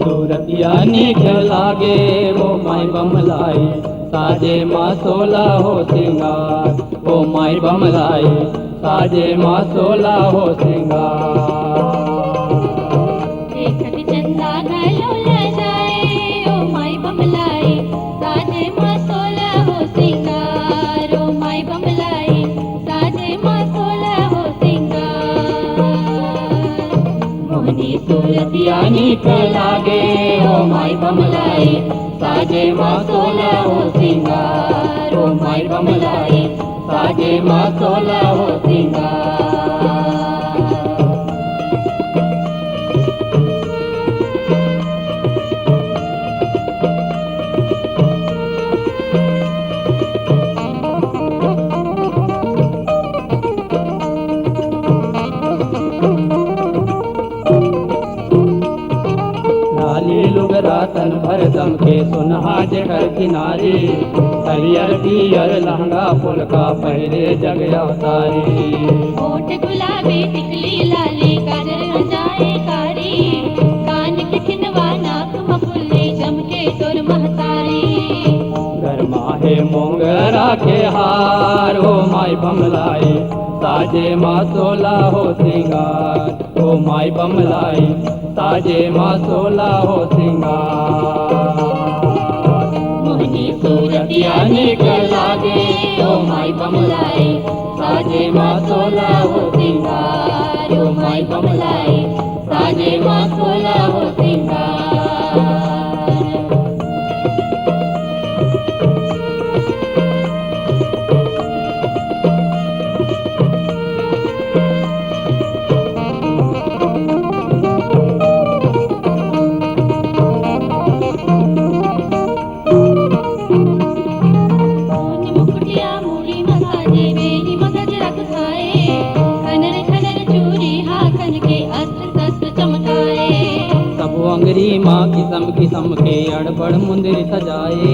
सूरतिया नीक लागे वो माई बमलाई साजे माँ सोला हो सिंगार। वो माई बमलाई साजे माँ सोला हो सिंगार। देखत चंदा घलो ल जाए ओ माई बमलाई साजे माँ सोला हो सिंगार। ओ माई बमलाई साजे माँ सोला हो सिंगार। मोहनी सूरतिया नीक लागे ओ माई बमलाई साजे माँ सोला हो सिंगार। ओ माई बमलाई साजे माँ सोला हो सिंगार। तन भर दम के सुनहा जगर किनारी हरियर पियर लहंगा फुलका पहरे जग अवतारी। होठ गुलाबी टिकली लाली काजर जाए कारी कान के खिनवा नाक मफुल्ली चमके तोर महतारी। गरमा है मोंगरा के हार ओ माई बमलाई साजे माँ सोला हो सिंगार। ओ माई बमलाई साजे माँ सोला हो सिंगार। मोहनी सूरतिया नीक लागे ओ माई बमलाई साजे माँ सोला हो सिंगार। ओ माई बमलाई साजे माँ सोला हो सिंगार। अंगरी माँ किस्म किस्म के अड़बड़ मुंदिर सजाए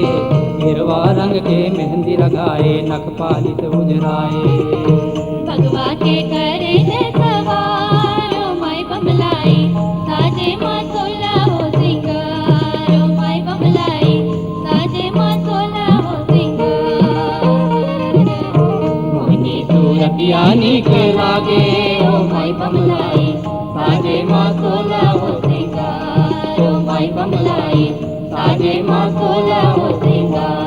गिरवा रंग के मेहंदी लगाए नख पालित उजराए। भगवा के करे ने सवार ओ माई बमलाई साजे माँ सोला हो सिंगार। ओ माई बमलाई साजे माँ सोला हो सिंगार। मोहनी सूरतिया नीक लागे ओ माई बमलाई साजे माँ सोला हो सिंगार। ओ माई बमलाई साजे माँ सोला हो सिंगार।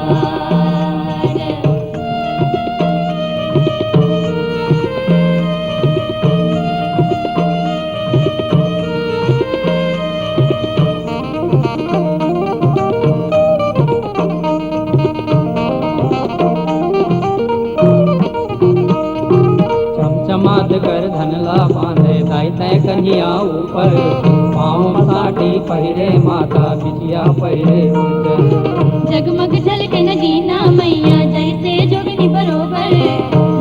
चमचमात कर धनला बांधे दाई तय कन्या ऊपर पाँव साटी पहिरे माता बिछिया पहिरे उजर। जगमग झलक नगीना मैया जैसे जोगनी बरोबर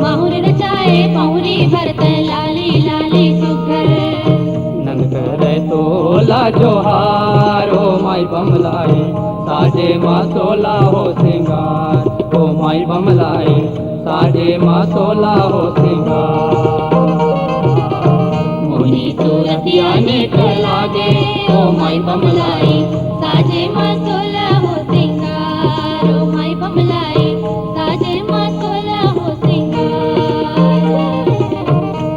माहुर रचाए पौरी भरत लाली लाली सुघर। नंग करे तोला जोहार ओ माई बमलाई साजे माँ सोला हो सिंगार। ओ माई बमलाई साजे माँ सोला हो सिंगार। मोहनी सूरतिया नीक लागे ओ माई बमलाई साजे माँ सोला हो सिंगार। ओ माई बमलाई साजे माँ सोला हो सिंगार।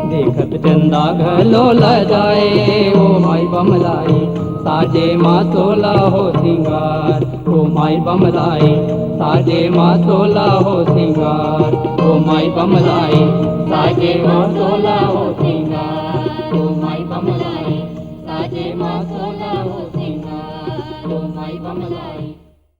देखत चंदा घलो ल जाए ओ माई बमलाई साजे माँ सोला हो सिंगार। ओ माई बमलाई साजे माँ सोला हो सिंगार। ओ माई बमलाई साजे माँ सोला हो